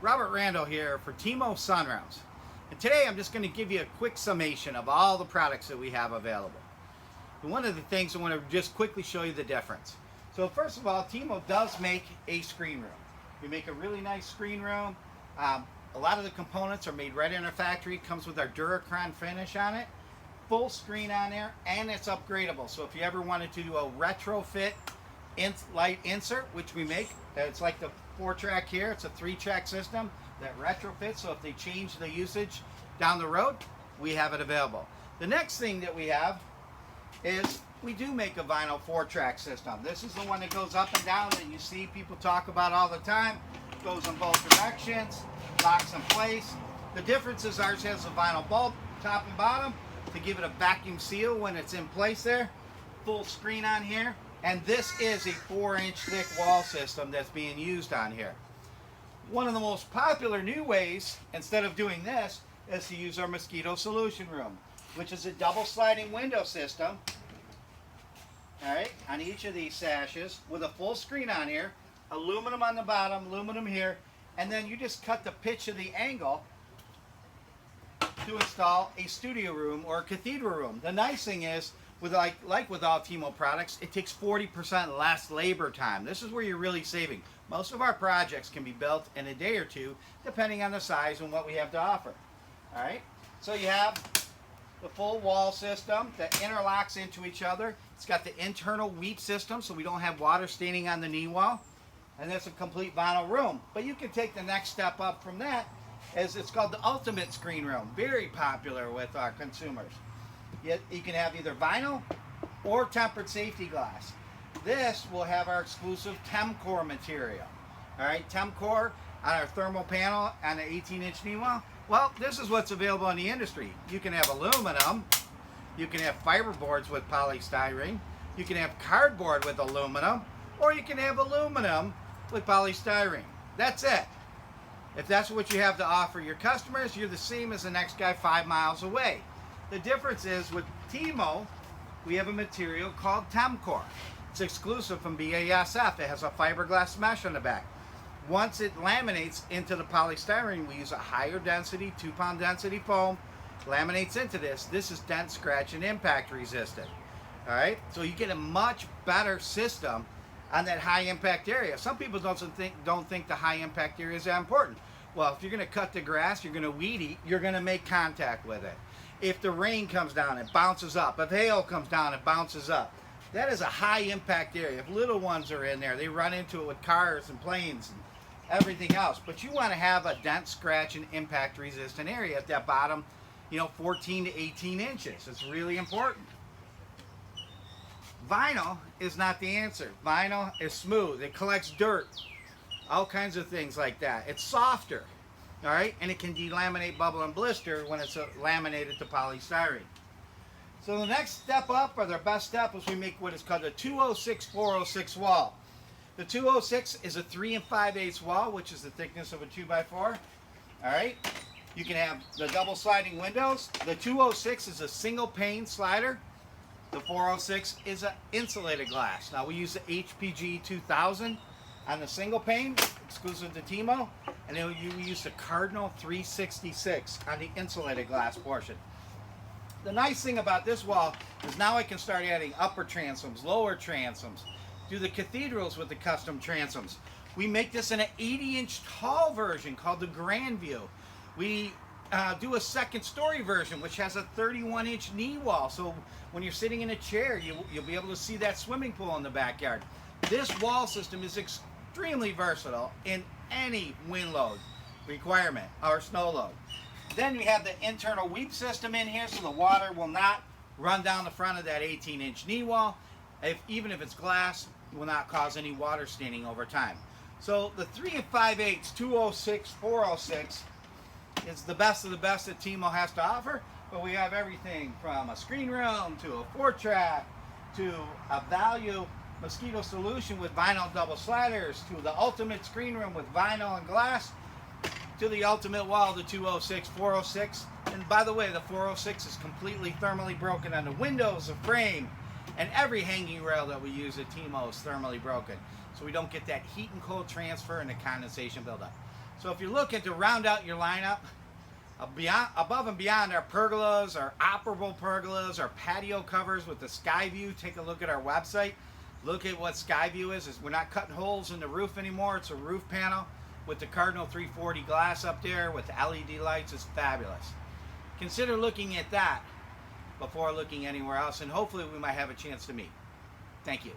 Robert Randall here for Temo Sunrounds. And today I'm just going to give you a quick summation of all the products that we have available. And one of the things I want to just quickly show you the difference. So first of all, Temo does make a screen room. We make a really nice screen room. A lot of the components are made right in our factory. It comes with our Duracron finish on it. Full screen on there, and it's upgradable. So if you ever wanted to do a retrofit light insert, which we make, it's like the 4-track here. It's a 3-track system that retrofits, so if they change the usage down the road, we have it available. The next thing that we have is we do make a vinyl 4-track system. This is the one that goes up and down that you see people talk about all the time. Goes in both directions, locks in place. The difference is ours has a vinyl bulb top and bottom to give it a vacuum seal when it's in place there. Full screen on here. And this is a 4-inch thick wall system that's being used on here. One of the most popular new ways, instead of doing this, is to use our mosquito solution room, which is a double sliding window system, all right, on each of these sashes with a full screen on here, aluminum on the bottom, aluminum here, and then you just cut the pitch of the angle to install a studio room or a cathedral room. The nice thing is, with like with all Temo products, it takes 40% less labor time. This is where you're really saving. Most of our projects can be built in a day or two, depending on the size and what we have to offer. All right, so you have the full wall system that interlocks into each other. It's got the internal weep system, so we don't have water staining on the knee wall. And that's a complete vinyl room. But you can take the next step up from that, as it's called the ultimate screen room. Very popular with our consumers. You can have either vinyl or tempered safety glass. This will have our exclusive Temcore material. All right, Temcore on our thermal panel on an 18-inch knee wall. Well, this is what's available in the industry. You can have aluminum. You can have fiberboards with polystyrene. You can have cardboard with aluminum. Or you can have aluminum with polystyrene. That's it. If that's what you have to offer your customers, you're the same as the next guy 5 miles away. The difference is with Temo, we have a material called Temcore. It's exclusive from BASF. It has a fiberglass mesh on the back. Once it laminates into the polystyrene, we use a higher density, 2-pound density foam, laminates into this. This is dent, scratch, and impact resistant. All right, so you get a much better system on that high impact area. Some people don't think the high impact area is that important. Well, if you're going to cut the grass, you're going to weed eat, you're going to make contact with it. If the rain comes down, it bounces up. If hail comes down, it bounces up. That is a high impact area. If little ones are in there, they run into it with cars and planes and everything else. But you want to have a dent, scratch, and impact resistant area at that bottom, 14 to 18 inches. It's really important. Vinyl is not the answer. Vinyl is smooth. It collects dirt, all kinds of things like that. It's softer, all right, and it can delaminate, bubble, and blister when it's laminated to polystyrene. So the next step up, or the best step, is we make what is called a 206-406 wall. The 206 is a 3 5/8 wall, which is the thickness of a 2x4. All right, you can have the double sliding windows. The 206 is a single pane slider. The 406 is an insulated glass. Now we use the HPG 2000 on the single pane, exclusive to Temo, and then you use the Cardinal 366 on the insulated glass portion. The nice thing about this wall is now I can start adding upper transoms, lower transoms, do the cathedrals with the custom transoms. We make this in an 80-inch tall version called the Grand View. We do a second story version, which has a 31-inch knee wall. So when you're sitting in a chair, you'll be able to see that swimming pool in the backyard. This wall system is extremely versatile in any wind load requirement or snow load. Then we have the internal weep system in here, so the water will not run down the front of that 18-inch knee wall. Even if it's glass, it will not cause any water staining over time. So the 3 5/8, 206, 406 is the best of the best that Temo has to offer, but we have everything from a screen room to a 4-track to a value mosquito solution with vinyl double sliders to the ultimate screen room with vinyl and glass to the ultimate wall, the 206, 406. And by the way, the 406 is completely thermally broken on the windows, the frame, and every hanging rail that we use at Temo is thermally broken, so we don't get that heat and cold transfer and the condensation buildup. So if you're looking to round out your lineup, above and beyond our pergolas, our operable pergolas, our patio covers with the sky view, take a look at our website. Look at what sky view is. We're not cutting holes in the roof anymore. It's a roof panel with the Cardinal 340 glass up there with the LED lights. It's fabulous. Consider looking at that before looking anywhere else, and hopefully we might have a chance to meet. Thank you.